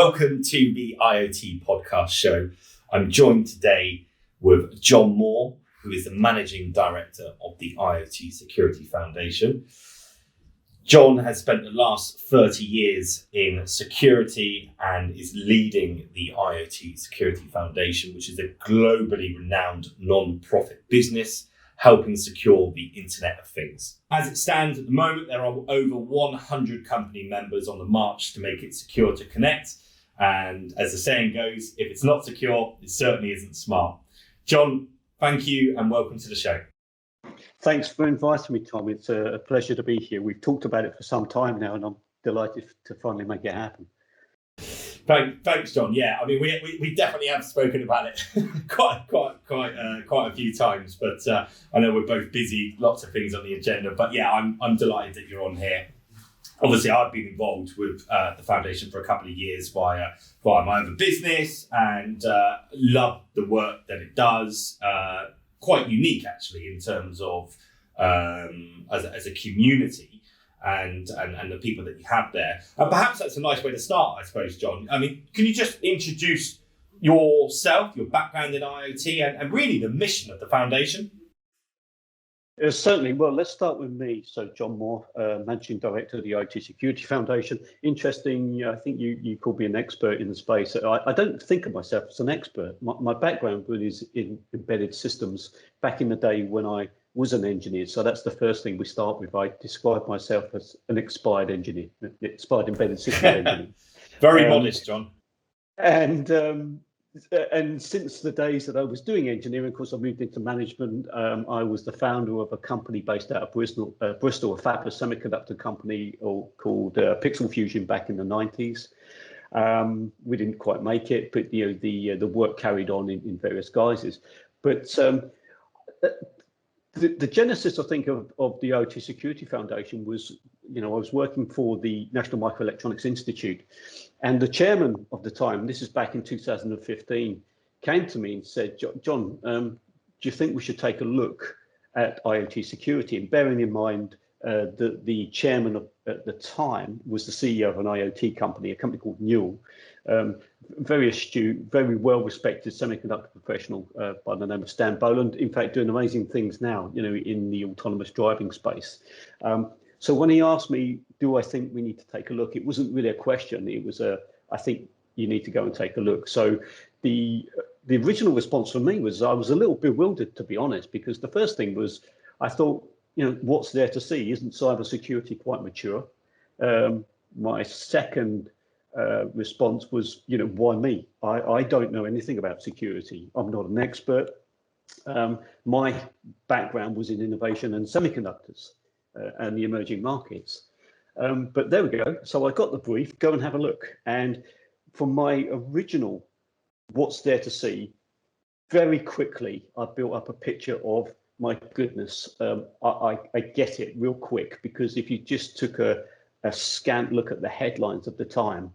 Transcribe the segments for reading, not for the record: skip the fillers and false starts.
Welcome to the IoT podcast show. I'm joined today with John Moor, who is the Managing Director of the IoT Security Foundation. John has spent the last 30 years in security and is leading the IoT Security Foundation, which is a globally renowned non-profit business helping secure the Internet of Things. As it stands at the moment, there are over 100 company members on the march to make it secure to connect. And as the saying goes, if it's not secure, it certainly isn't smart. John, thank you and welcome to the show. Thanks for inviting me, Tom. It's a pleasure to be here. We've talked about it for some time now, and I'm delighted to finally make it happen. Thanks, John. Yeah, I mean, we definitely have spoken about it quite a few times, but I know we're both busy, lots of things on the agenda. But yeah, I'm delighted that you're on here. Obviously, I've been involved with the foundation for a couple of years via my other business, and love the work that it does. Quite unique, actually, in terms of as a community. And the people that you have there. And perhaps that's a nice way to start, I suppose, John. I mean, can you just introduce yourself, your background in IoT, and really the mission of the foundation? Certainly. Well, let's start with me. So, John Moor, Managing Director of the IoT Security Foundation. Interesting, I think you called me an expert in the space. I don't think of myself as an expert. My background really is in embedded systems back in the day when I was an engineer. So that's the first thing we start with. I describe myself as an expired engineer, expired embedded system engineer. Very modest, John. And since the days that I was doing engineering, of course, I moved into management. I was the founder of a company based out of Bristol, a fabless semiconductor company called Pixel Fusion back in the 90s. We didn't quite make it, but the work carried on in various guises. But the genesis, I think, of the IoT Security Foundation was, I was working for the National Microelectronics Institute, and the chairman of the time, this is back in 2015, came to me and said, John, do you think we should take a look at IoT security? And bearing in mind that the chairman at the time was the CEO of an IoT company, a company called Newell, very astute, very well-respected semiconductor professional by the name of Stan Boland, in fact, doing amazing things now, in the autonomous driving space. So when he asked me, do I think we need to take a look? It wasn't really a question. It was I think you need to go and take a look. So the original response from me was I was a little bewildered, to be honest, because the first thing was I thought, what's there to see? Isn't cybersecurity quite mature? My second response was, why me? I don't know anything about security. I'm not an expert. My background was in innovation and semiconductors and the emerging markets. But there we go. So I got the brief, go and have a look. And from my original what's there to see, very quickly, I built up a picture of, my goodness, I get it real quick, because if you just took a scant look at the headlines of the time,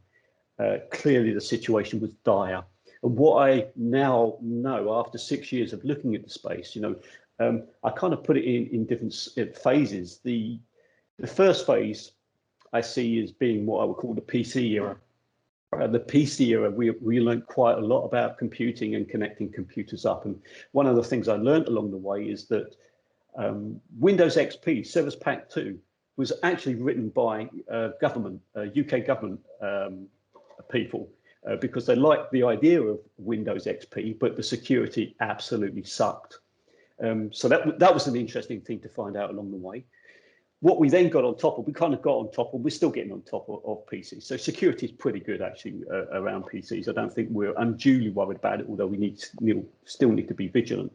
clearly the situation was dire. And what I now know after 6 years of looking at the space, I kind of put it in different phases. The first phase I see as being what I would call the PC era. The PC era, we learned quite a lot about computing and connecting computers up. And one of the things I learned along the way is that Windows XP, Service Pack 2, was actually written by government, UK government people, because they liked the idea of Windows XP, but the security absolutely sucked. So that was an interesting thing to find out along the way. What we then got on top of, we kind of got on top of, we're still getting on top of PCs. So security is pretty good actually around PCs. I don't think we're unduly worried about it, although we still need to be vigilant.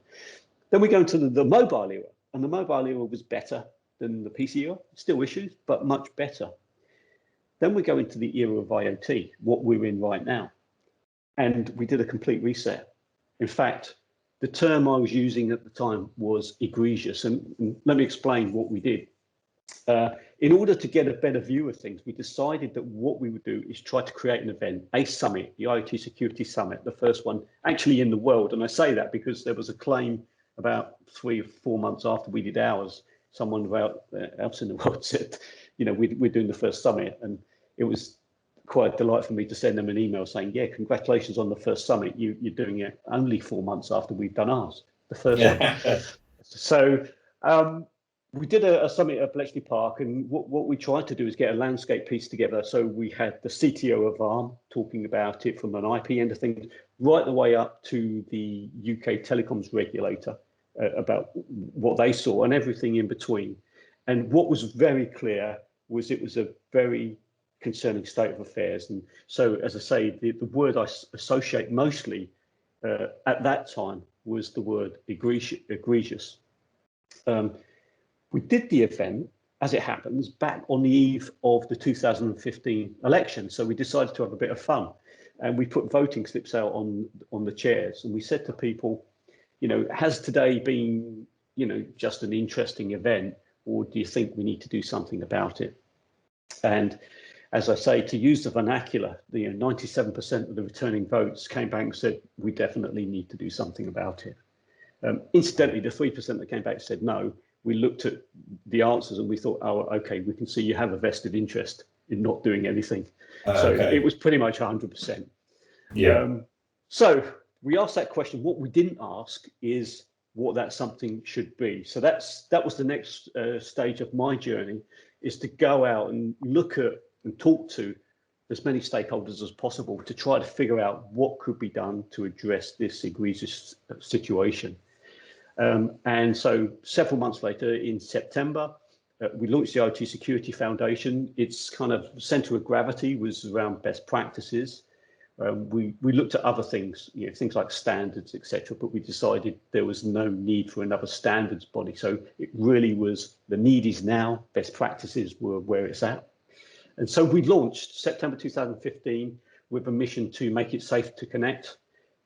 Then we go into the mobile era, and the mobile era was better than the PC era. Still issues, but much better. Then we go into the era of IoT, what we're in right now. And we did a complete reset. In fact, the term I was using at the time was egregious. And let me explain what we did. In order to get a better view of things, we decided that what we would do is try to create an event, a summit, the IoT Security Summit, the first one actually in the world. And I say that because there was a claim about 3 or 4 months after we did ours, someone else in the world said, we're doing the first summit. And it was quite delightful for me to send them an email saying, yeah, congratulations on the first summit. You're doing it only 4 months after we've done ours, the first one. So we did a summit at Bletchley Park, and what we tried to do is get a landscape piece together. So we had the CTO of ARM talking about it from an IP end of things, right the way up to the UK telecoms regulator about what they saw and everything in between. And what was very clear was it was a very concerning state of affairs. And so, as I say, the word I associate mostly at that time was the word egregious. We did the event, as it happens, back on the eve of the 2015 election. So we decided to have a bit of fun, and we put voting slips out on the chairs, and we said to people, has today been, just an interesting event, or do you think we need to do something about it? And as I say, to use the vernacular, 97% of the returning votes came back and said, we definitely need to do something about it. Incidentally, the 3% that came back said no. We looked at the answers and we thought, oh, okay, we can see you have a vested interest in not doing anything. So it was pretty much 100%. Yeah. So we asked that question. What we didn't ask is what that something should be. So that was the next stage of my journey, is to go out and look at and talk to as many stakeholders as possible to try to figure out what could be done to address this egregious situation. And so several months later, in September, we launched the IoT Security Foundation. Its kind of center of gravity was around best practices. We looked at other things, things like standards, etc., but we decided there was no need for another standards body. So it really was, the need is now, best practices were where it's at. And so we launched September 2015 with a mission to make it safe to connect,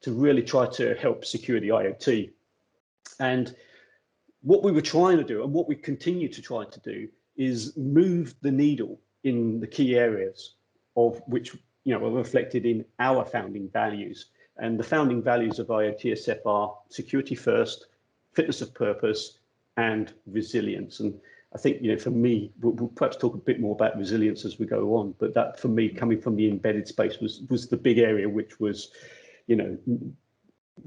to really try to help secure the IoT. And what we were trying to do, and what we continue to try to do, is move the needle in the key areas of which are reflected in our founding values. And the founding values of IoTSF are security first, fitness of purpose, and resilience. And I think, for me, we'll perhaps talk a bit more about resilience as we go on, but that, for me, coming from the embedded space was the big area, which was,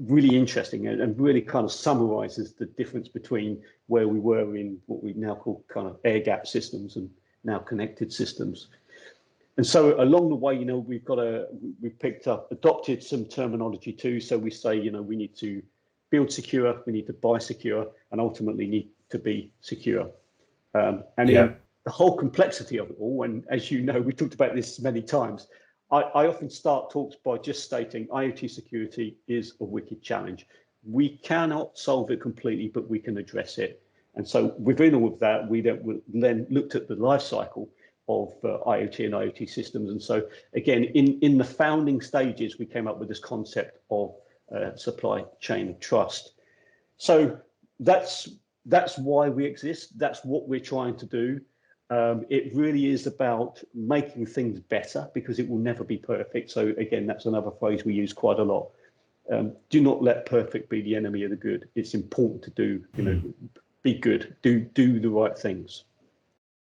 really interesting and really kind of summarizes the difference between where we were in what we now call kind of air gap systems and now connected systems. And so along the way, we've adopted some terminology too. So we say, we need to build secure, we need to buy secure, and ultimately need to be secure. In the whole complexity of it all, and as you know, we talked about this many times, I often start talks by just stating IoT security is a wicked challenge. We cannot solve it completely, but we can address it. And so within all of that, we then looked at the life cycle of IoT and IoT systems. And so again, in the founding stages, we came up with this concept of supply chain trust. So that's why we exist. That's what we're trying to do. It really is about making things better, because it will never be perfect. So again, that's another phrase we use quite a lot. Do not let perfect be the enemy of the good. It's important to do, be good, do the right things.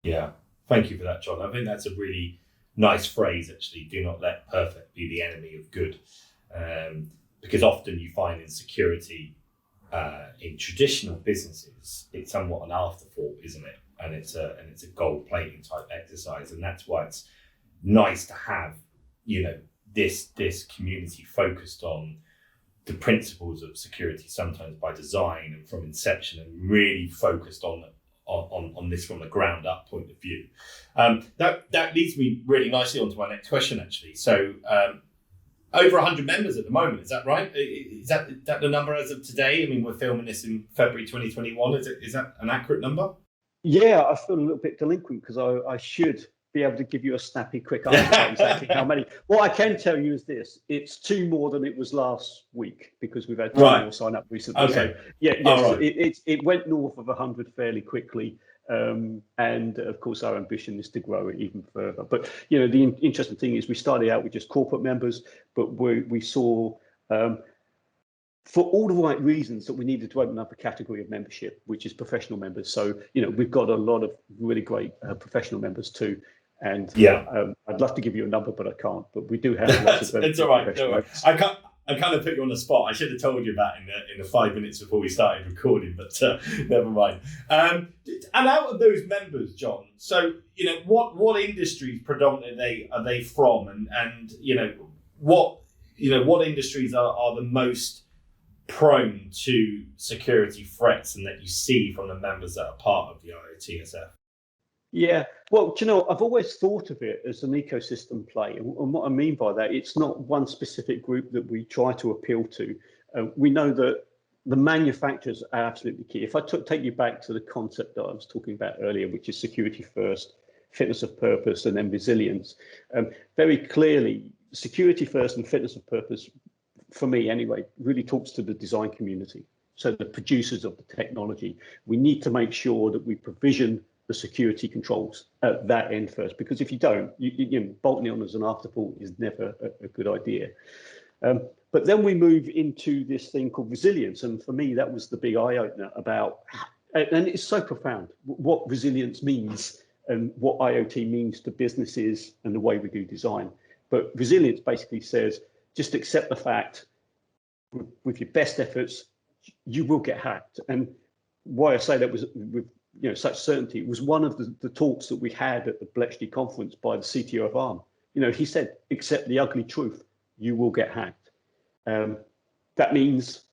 Yeah, thank you for that, John. I think that's a really nice phrase, actually. Do not let perfect be the enemy of good, because often you find in security, in traditional businesses, it's somewhat an afterthought, isn't it? And it's a gold plating type exercise, and that's why it's nice to have this community focused on the principles of security, sometimes by design and from inception, and really focused on this from the ground up point of view. That leads me really nicely onto my next question, actually. So over 100 members at the moment, is that right? Is that the number as of today? I mean, we're filming this in February 2021. Is that an accurate number? Yeah, I feel a little bit delinquent because I should be able to give you a snappy, quick answer about exactly how many. What I can tell you is this: it's 2 more than it was last week, because we've had 2 more sign up recently. Okay. So it went north of 100 fairly quickly, and of course our ambition is to grow it even further. But the interesting thing is we started out with just corporate members, but we saw. For all the right reasons that we needed to open up a category of membership, which is professional members. So, we've got a lot of really great professional members too. And Yeah, I'd love to give you a number, but I can't. But we do have lots of it's all right. Don't worry. I kind of put you on the spot. I should have told you that in the 5 minutes before we started recording, but never mind. And out of those members, John, so what industries predominantly are they from, and what industries are the most prone to security threats, and that you see from the members that are part of the IoTSF? Yeah, well, I've always thought of it as an ecosystem play. And what I mean by that, it's not one specific group that we try to appeal to. We know that the manufacturers are absolutely key. If I take you back to the concept that I was talking about earlier, which is security first, fitness of purpose, and then resilience, very clearly, security first and fitness of purpose, for me anyway, really talks to the design community. So the producers of the technology, we need to make sure that we provision the security controls at that end first, because if you don't, bolting on as an afterthought is never a good idea. But then we move into this thing called resilience, and for me that was the big eye-opener about, and it's so profound, what resilience means and what IoT means to businesses and the way we do design. But resilience basically says, just accept the fact, with your best efforts, you will get hacked. And why I say that was with such certainty, it was one of the talks that we had at the Bletchley conference by the CTO of ARM. He said, accept the ugly truth, you will get hacked. That means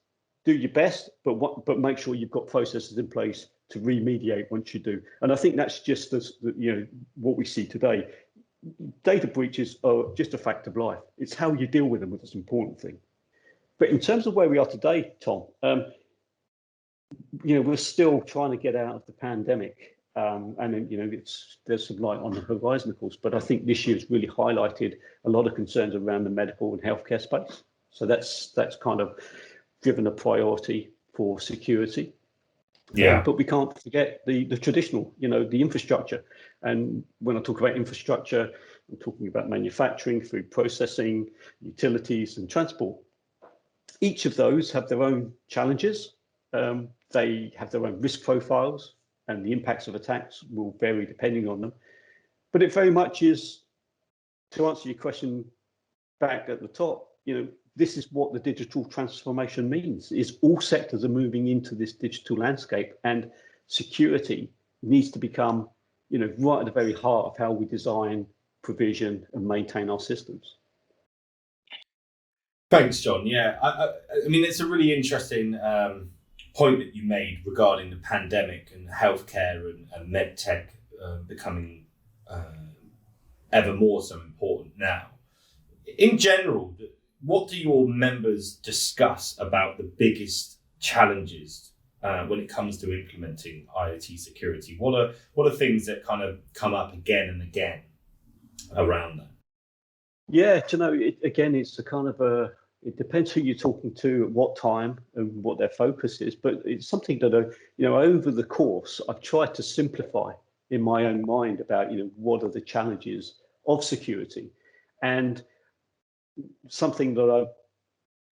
do your best, but make sure you've got processes in place to remediate once you do. And I think that's just what we see today. Data breaches are just a fact of life. It's how you deal with them that's the important thing. But in terms of where we are today, Tom, we're still trying to get out of the pandemic, and there's some light on the horizon, of course. But I think this year's really highlighted a lot of concerns around the medical and healthcare space. So that's kind of driven a priority for security. Yeah. But we can't forget the traditional, the infrastructure. And when I talk about infrastructure, I'm talking about manufacturing, food processing, utilities, and transport. Each of those have their own challenges. They have their own risk profiles, and the impacts of attacks will vary depending on them. But it very much is, to answer your question back at the top, this is what the digital transformation means, is all sectors are moving into this digital landscape, and security needs to become, right at the very heart of how we design, provision, and maintain our systems. Thanks, John. Yeah, I mean, it's a really interesting point that you made regarding the pandemic and healthcare and medtech becoming ever more so important now. In general, what do your members discuss about the biggest challenges when it comes to implementing IoT security? What are things that kind of come up again and again around that? Yeah, again, it's a kind of it depends who you're talking to at what time and what their focus is, but it's something that, over the course, I've tried to simplify in my own mind about, what are the challenges of security. And something that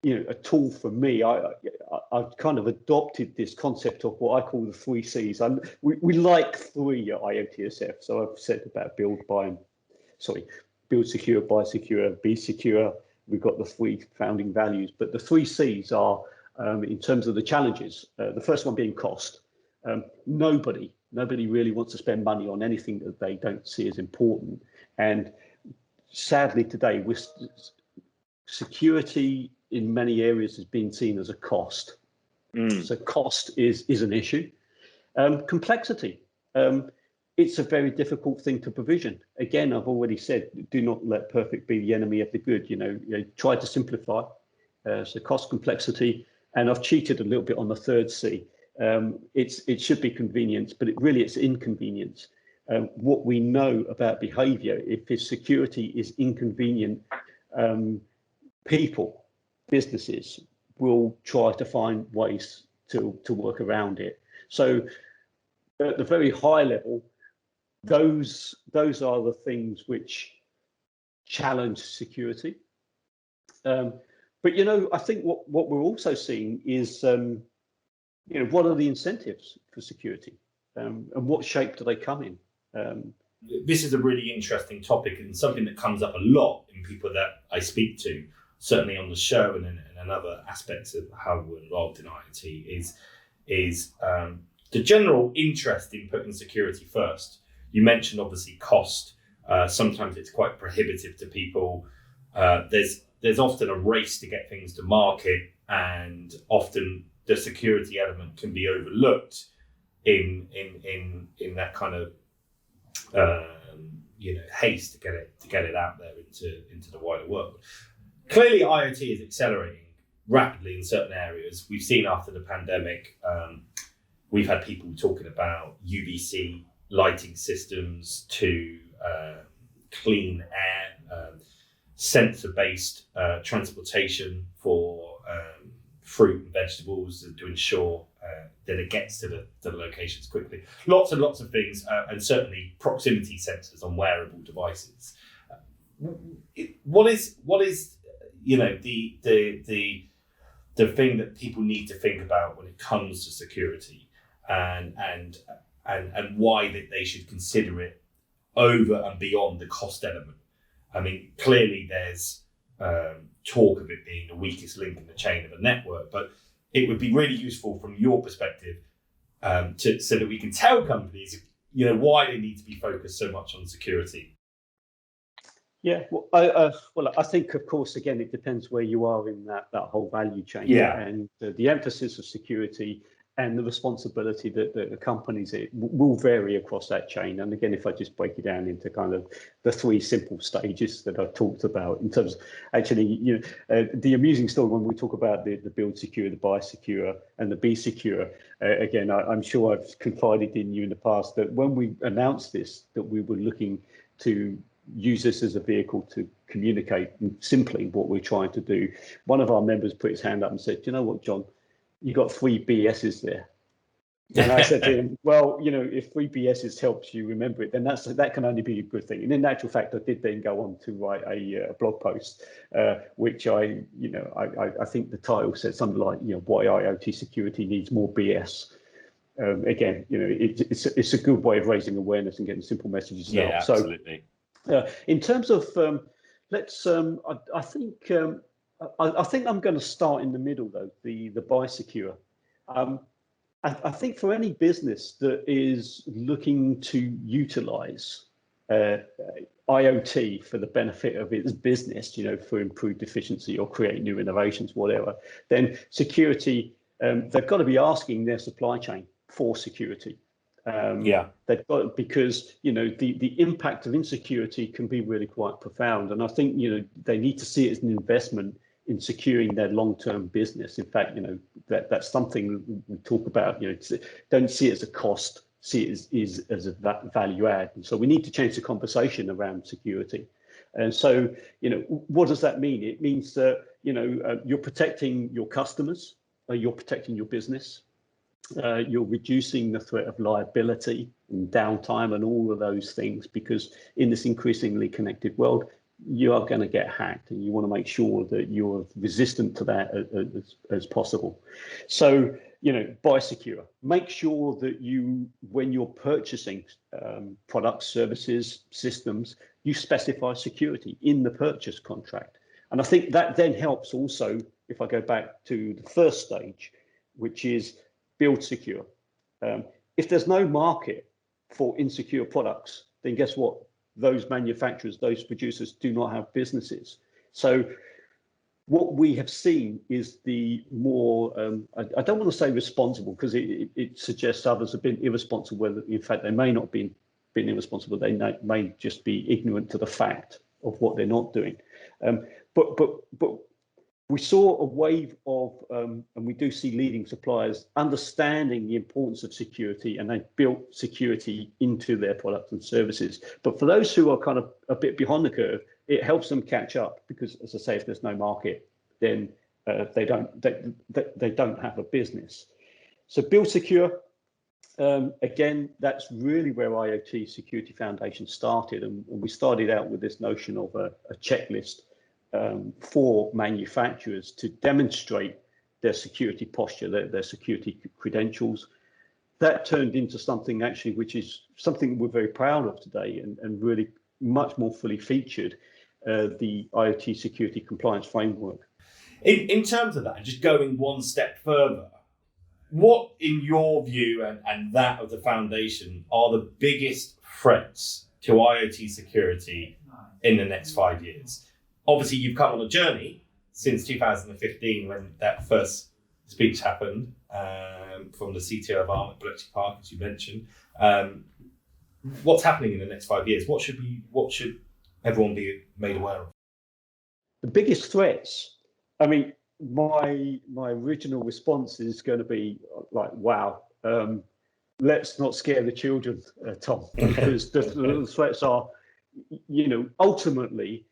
a tool for me, I've kind of adopted this concept of what I call the 3 C's. We like 3 at IoTSF. So I've said about build secure, buy secure, be secure. We've got the 3 founding values, but the 3 C's are, in terms of the challenges, the first one being cost. Nobody really wants to spend money on anything that they don't see as important. And sadly today, security in many areas has been seen as a cost. So cost is an issue. Complexity. It's a very difficult thing to provision. Again, I've already said, do not let perfect be the enemy of the good. Try to simplify. So cost, complexity, and I've cheated a little bit on the 3rd C. It should be convenience, but it's inconvenience. What we know about behavior, if security is inconvenient, people, businesses will try to find ways to work around it. So at the very high level, those are the things which challenge security. But I think what we're also seeing is what are the incentives for security, and what shape do they come in? this is a really interesting topic and something that comes up a lot in people that I speak to, certainly on the show and in other aspects of how we're involved in IoT is the general interest in putting security first. You mentioned obviously cost. Sometimes it's quite prohibitive to people. There's often a race to get things to market, and often the security element can be overlooked in that kind of haste to get it out there into the wider world. Clearly, IoT is accelerating rapidly in certain areas. We've seen after the pandemic, we've had people talking about UVC lighting systems to clean air, sensor-based transportation for fruit and vegetables to ensure that it gets to the locations quickly. Lots and lots of things, and certainly proximity sensors on wearable devices. What is the thing that people need to think about when it comes to security, and why that they should consider it over and beyond the cost element? I mean, clearly there's talk of it being the weakest link in the chain of a network, but it would be really useful from your perspective so that we can tell companies, why they need to be focused so much on security. Yeah, well, I think, of course, again, it depends where you are in that whole value chain. Yeah. And the emphasis of security and the responsibility that the companies will vary across that chain. And again, if I just break it down into kind of the three simple stages that I've talked about in terms of actually, the amusing story when we talk about the build secure, the buy secure, and the be secure. Again, I'm sure I've confided in you in the past that when we announced this, that we were looking to use this as a vehicle to communicate simply what we're trying to do. One of our members put his hand up and said, "You know what, John? You got 3 BSs there." And I said to him, "Well, if 3 BSs helps you remember it, then that can only be a good thing." And in actual fact, I did then go on to write a blog post, which I think the title said something like, why IoT security needs more BS. Again, it's a good way of raising awareness and getting simple messages out. Yeah, absolutely. So, in terms of I think I'm going to start in the middle though, the buy secure. I think for any business that is looking to utilize IoT for the benefit of its business, for improved efficiency or create new innovations, whatever, then security, they've got to be asking their supply chain for security. They've got, because the impact of insecurity can be really quite profound, and I think they need to see it as an investment in securing their long-term business. In fact, that's something we talk about. Don't see it as a cost, see it as a value add. And so we need to change the conversation around security. And so what does that mean? It means that you're protecting your customers, you're protecting your business. You're reducing the threat of liability and downtime and all of those things, because in this increasingly connected world, you are going to get hacked, and you want to make sure that you're resistant to that as possible. So, buy secure. Make sure that when you're purchasing products, services, systems, you specify security in the purchase contract. And I think that then helps also, if I go back to the first stage, which is build secure. If there's no market for insecure products, then guess what? Those manufacturers, those producers do not have businesses. So what we have seen is the more, I don't want to say responsible, because it suggests others have been irresponsible, whether in fact they may not be been irresponsible, they may just be ignorant to the fact of what they're not doing. But we saw a wave of, and we do see leading suppliers understanding the importance of security, and they built security into their products and services. But for those who are kind of a bit behind the curve, it helps them catch up, because, as I say, if there's no market, then they don't have a business. So build secure. Again, that's really where IoT Security Foundation started, and we started out with this notion of a checklist for manufacturers to demonstrate their security posture, their security credentials, that turned into something actually which is something we're very proud of today, and really much more fully featured, the IoT Security Compliance Framework. In terms of that, just going one step further, what, in your view and that of the foundation, are the biggest threats to IoT security in the next 5 years? Obviously, you've come on a journey since 2015 when that first speech happened from the CTO of Arm at Bletchley Park, as you mentioned. What's happening in the next 5 years? What should everyone be made aware of? The biggest threats, I mean, my original response is going to be like, wow, let's not scare the children, Tom, because the threats are, ultimately,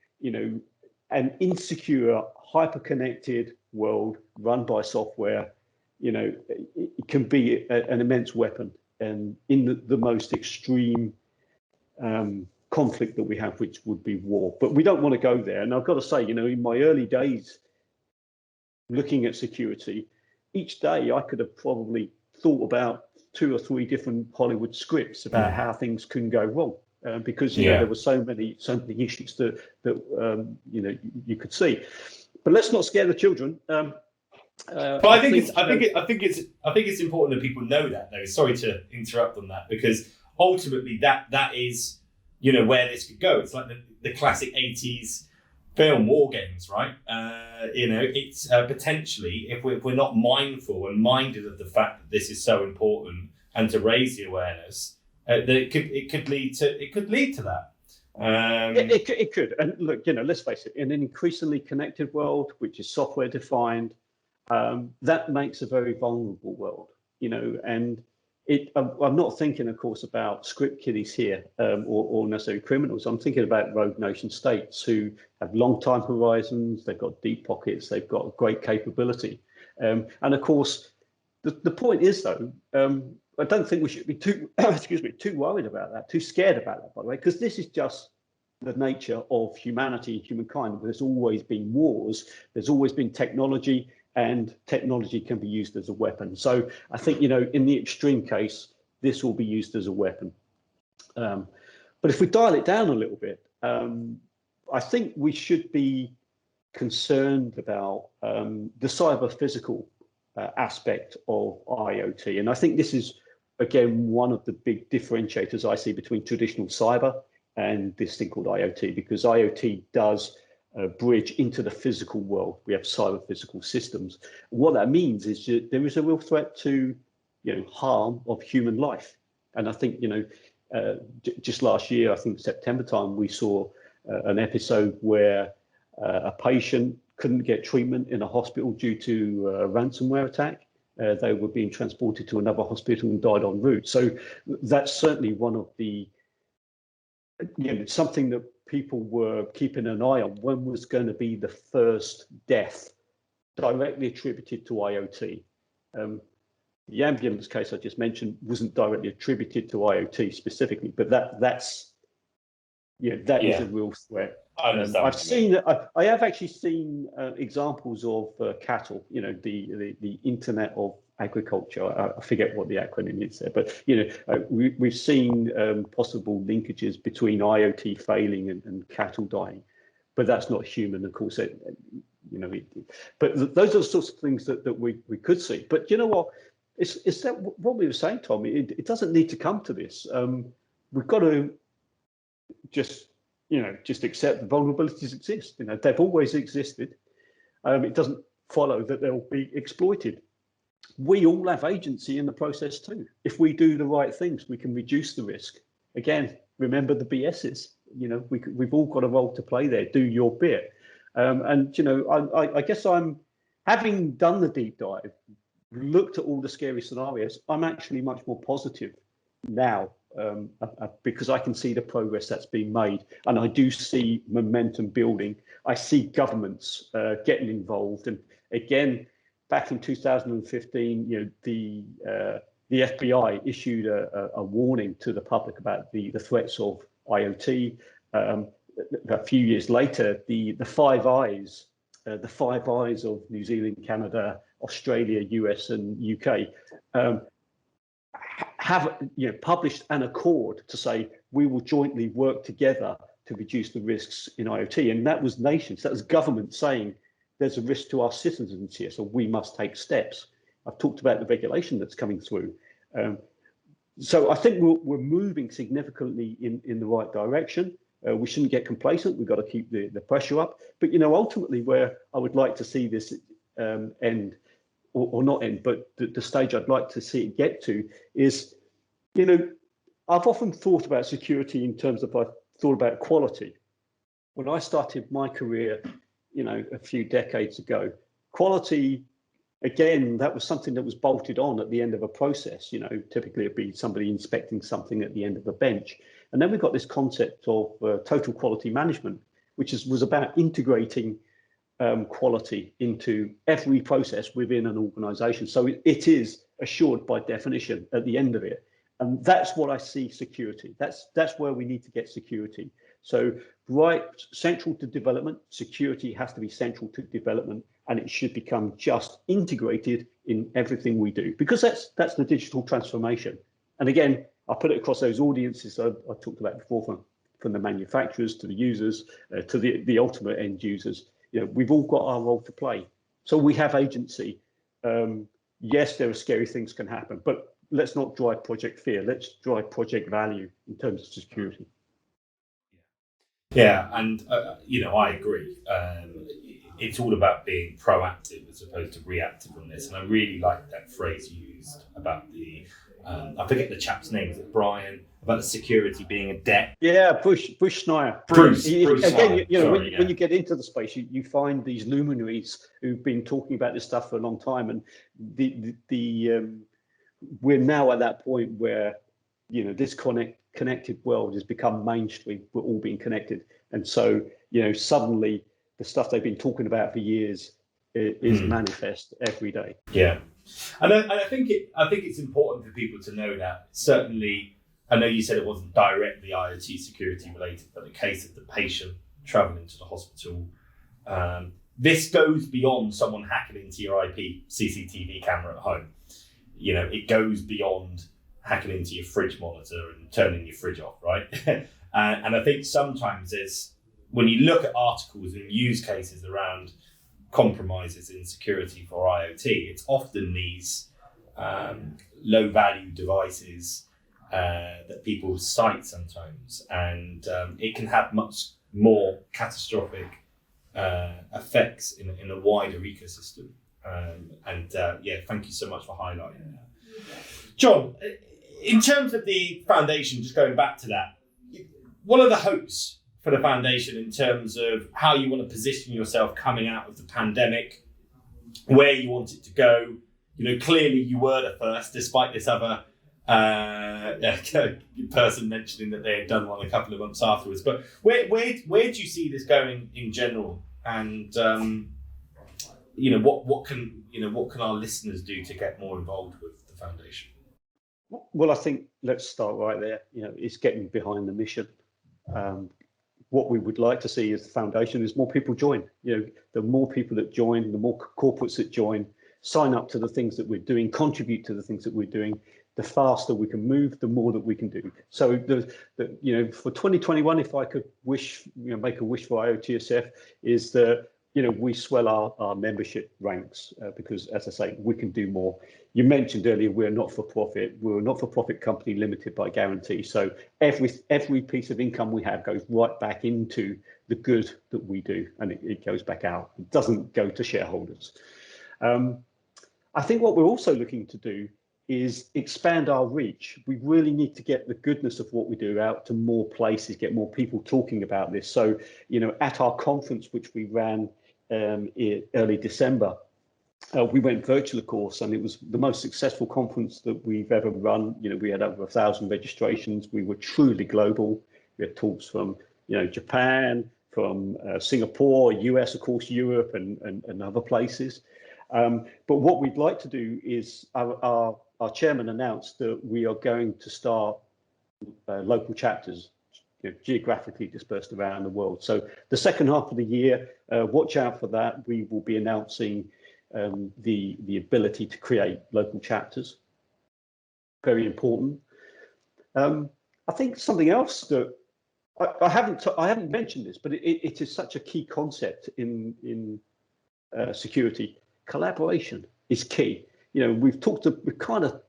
an insecure, hyper-connected world run by software, it can be an immense weapon, and in the most extreme conflict that we have, which would be war. But we don't want to go there. And I've got to say, in my early days looking at security, each day I could have probably thought about 2 or 3 different Hollywood scripts about how things can go wrong, because there were so many issues that you could see. But let's not scare the children. But I think it's important that people know that, though. Sorry to interrupt on that, because ultimately that is where this could go. It's like the classic 80s film War Games, right? It's potentially, if we're not mindful and minded of the fact that this is so important and to raise the awareness, that it could lead to that. It could. And look, let's face it, in an increasingly connected world, which is software defined, that makes a very vulnerable world, and I'm not thinking, of course, about script kiddies here, or necessarily criminals. I'm thinking about rogue nation states who have long time horizons, they've got deep pockets, they've got great capability. And of course, the point is, though, I don't think we should be too worried about that, too scared about that, by the way, because this is just the nature of humanity and humankind. There's always been wars, there's always been technology, and technology can be used as a weapon. So I think, in the extreme case, this will be used as a weapon. But if we dial it down a little bit, I think we should be concerned about the cyber-physical aspect of IoT. And I think this is, again, one of the big differentiators I see between traditional cyber and this thing called IoT, because IoT does bridge into the physical world. We have cyber-physical systems. What that means is that there is a real threat to, harm of human life. And I think, just last year, I think September time, we saw an episode where a patient couldn't get treatment in a hospital due to a ransomware attack. They were being transported to another hospital and died en route. So that's certainly one of the, something that people were keeping an eye on. When was going to be the first death directly attributed to IoT? The ambulance case I just mentioned wasn't directly attributed to IoT specifically, but that is a real threat. I have actually seen examples of cattle, the Internet of Agriculture. I forget what the acronym is there, but we've seen possible linkages between IoT failing and cattle dying, but that's not human, of course. But those are the sorts of things that we could see. But you know what? It's that what we were saying, Tom. It doesn't need to come to this. We've got to just accept the vulnerabilities exist. They've always existed. It doesn't follow that they'll be exploited. We all have agency in the process too. If we do the right things, we can reduce the risk. Again, remember the BSs. We've all got a role to play there. Do your bit. I guess I'm, having done the deep dive, looked at all the scary scenarios, I'm actually much more positive now, because I can see the progress that's been made, and I do see momentum building. I see governments getting involved, and again, back in 2015, the FBI issued a warning to the public about the threats of IoT. A few years later, the Five Eyes of New Zealand, Canada, Australia, US, and UK have published an accord to say we will jointly work together to reduce the risks in IoT, and that was nations, that was government saying there's a risk to our citizens here, so we must take steps. I've talked about the regulation that's coming through. So I think we're moving significantly in the right direction. We shouldn't get complacent. We've got to keep the pressure up. But ultimately, where I would like to see this end, or not end, but the stage I'd like to see it get to is, I've often thought about security in terms of I've thought about quality. When I started my career, a few decades ago, quality, again, that was something that was bolted on at the end of a process. Typically it'd be somebody inspecting something at the end of a bench. And then we got this concept of total quality management, which was about integrating quality into every process within an organization. So it is assured by definition at the end of it. And that's what I see security. That's where we need to get security. So right, central to development, security has to be central to development, and it should become just integrated in everything we do, because that's the digital transformation. And again, I put it across those audiences I talked about before, from the manufacturers to the users to the ultimate end users. We've all got our role to play. So we have agency. Yes, there are scary things can happen, but let's not drive project fear. Let's drive project value in terms of security. Yeah, and I agree. It's all about being proactive as opposed to reactive on this. And I really like that phrase you used about I forget the chap's name, is it Brian? About the security being a debt. Yeah, Bruce Schneier. Bruce again, Schneier. When you get into the space, you find these luminaries who've been talking about this stuff for a long time, and we're now at that point where this connected world has become mainstream. We're all being connected, and so suddenly the stuff they've been talking about for years is manifest every day. Yeah, and I think it's important for people to know that. Certainly, I know you said it wasn't directly IoT security related, but the case of the patient traveling to the hospital, this goes beyond someone hacking into your IP CCTV camera at home. It goes beyond hacking into your fridge monitor and turning your fridge off, right? And I think sometimes when you look at articles and use cases around compromises in security for IoT, it's often these low value devices that people cite sometimes, and it can have much more catastrophic effects in a wider ecosystem. Thank you so much for highlighting that. John, in terms of the foundation, just going back to that, what are the hopes for the foundation in terms of how you want to position yourself coming out of the pandemic, where you want it to go? Clearly you were the first, despite this other person mentioning that they had done one a couple of months afterwards. But where do you see this going in general? And what can our listeners do to get more involved with the foundation? Well, I think let's start right there. It's getting behind the mission. What we would like to see as the foundation is more people join. The more people that join, the more corporates that join, sign up to the things that we're doing, contribute to the things that we're doing, the faster we can move, the more that we can do. So for 2021, if I could make a wish for IoTSF, is that we swell our membership ranks, because, as I say, we can do more. You mentioned earlier, we're not for profit. We're a not-for-profit company limited by guarantee. So every piece of income we have goes right back into the good that we do, and it goes back out. It doesn't go to shareholders. I think what we're also looking to do is expand our reach. We really need to get the goodness of what we do out to more places, get more people talking about this. So, at our conference, which we ran in early December, we went virtual, of course, and it was the most successful conference that we've ever run. We had over 1,000 registrations. We were truly global. We had talks from, Japan, from Singapore, US, of course, Europe, and other places. But what we'd like to do is our chairman announced that we are going to start local chapters, geographically dispersed around the world. So the second half of the year, watch out for that. We will be announcing the ability to create local chapters. very important. I think something else that I haven't mentioned this, but it is such a key concept in security. Collaboration is key. We've kind of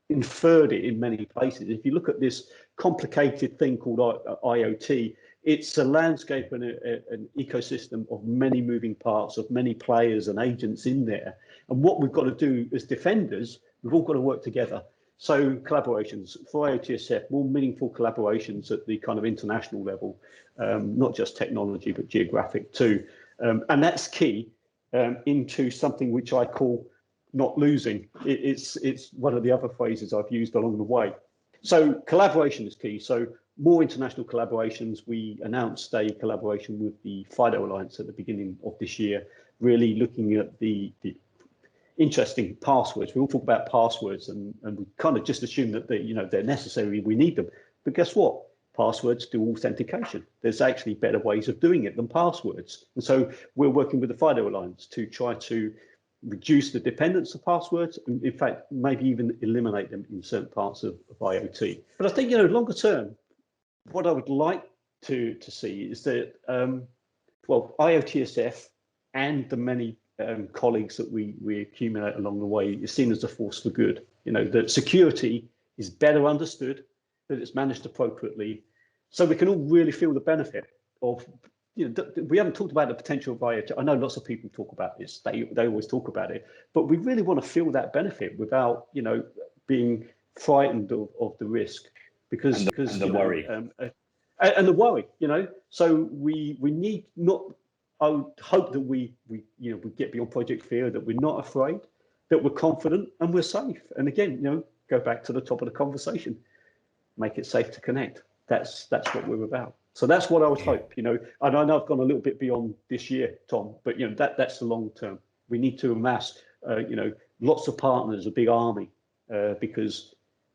inferred it in many places. If you look at this complicated thing called IoT, it's a landscape and an ecosystem of many moving parts, of many players and agents in there. And what we've got to do as defenders, we've all got to work together. So collaborations for IoTSF, more meaningful collaborations at the kind of international level, not just technology, but geographic too. And that's key into something which I call not losing. It's one of the other phrases I've used along the way. So collaboration is key. So more international collaborations. We announced a collaboration with the FIDO Alliance at the beginning of this year, really looking at the interesting passwords. We all talk about passwords and we kind of just assume that they're necessary, we need them. But guess what? Passwords do authentication. There's actually better ways of doing it than passwords. And so we're working with the FIDO Alliance to try to reduce the dependence of passwords, and in fact, maybe even eliminate them in certain parts of IoT. But I think, longer term, what I would like to see is that, IoTSF and the many colleagues that we accumulate along the way is seen as a force for good. That security is better understood, that it's managed appropriately, so we can all really feel the benefit of. We haven't talked about the potential of IoT. I know lots of people talk about this. They always talk about it, but we really want to feel that benefit without being frightened of the risk because the worry and the worry. So we need not. I would hope that we get beyond project fear, that we're not afraid, that we're confident and we're safe. And again, go back to the top of the conversation, make it safe to connect. That's what we're about. So that's what I would hope, and I know I've gone a little bit beyond this year, Tom, but that's the long term. We need to amass, lots of partners, a big army, because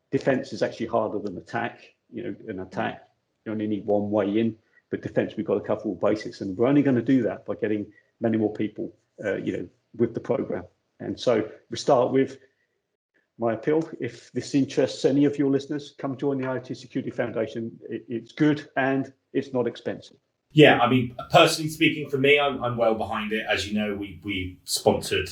defense is actually harder than attack. An attack, you only need one way in, but defense, we've got to cover all bases, and we're only going to do that by getting many more people, with the program. And so we start with my appeal. If this interests any of your listeners, come join the IoT Security Foundation. It's good and it's not expensive. Yeah, I mean, personally speaking, for me, I'm well behind it. As you know, we sponsored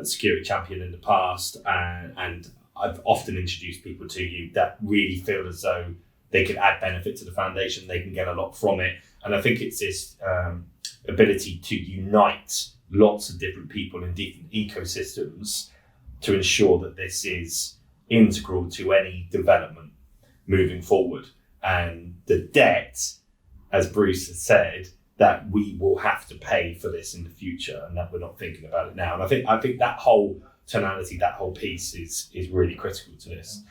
Security Champion in the past, and I've often introduced people to you that really feel as though they can add benefit to the foundation, they can get a lot from it. And I think it's this ability to unite lots of different people in different ecosystems to ensure that this is integral to any development moving forward. And the debt, as Bruce has said, that we will have to pay for this in the future, and that we're not thinking about it now. And I think that whole tonality, that whole piece is really critical to this.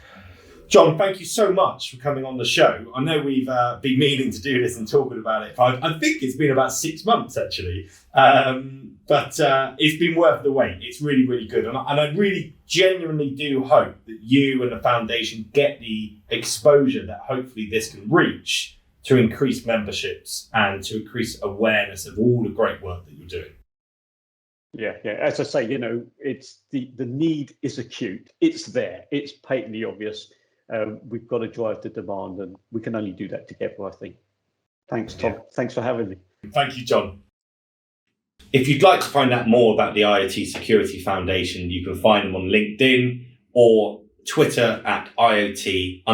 John, thank you so much for coming on the show. I know we've been meaning to do this and talking about it. I think it's been about 6 months, actually. But it's been worth the wait. It's really, really good. And I really genuinely do hope that you and the foundation get the exposure that hopefully this can reach to increase memberships and to increase awareness of all the great work that you're doing. Yeah. As I say, it's the need is acute. It's there. It's patently obvious. We've got to drive the demand, and we can only do that together, I think. Thanks, Tom. Yeah. Thanks for having me. Thank you, John. If you'd like to find out more about the IoT Security Foundation, you can find them on LinkedIn or Twitter at IoT_SF.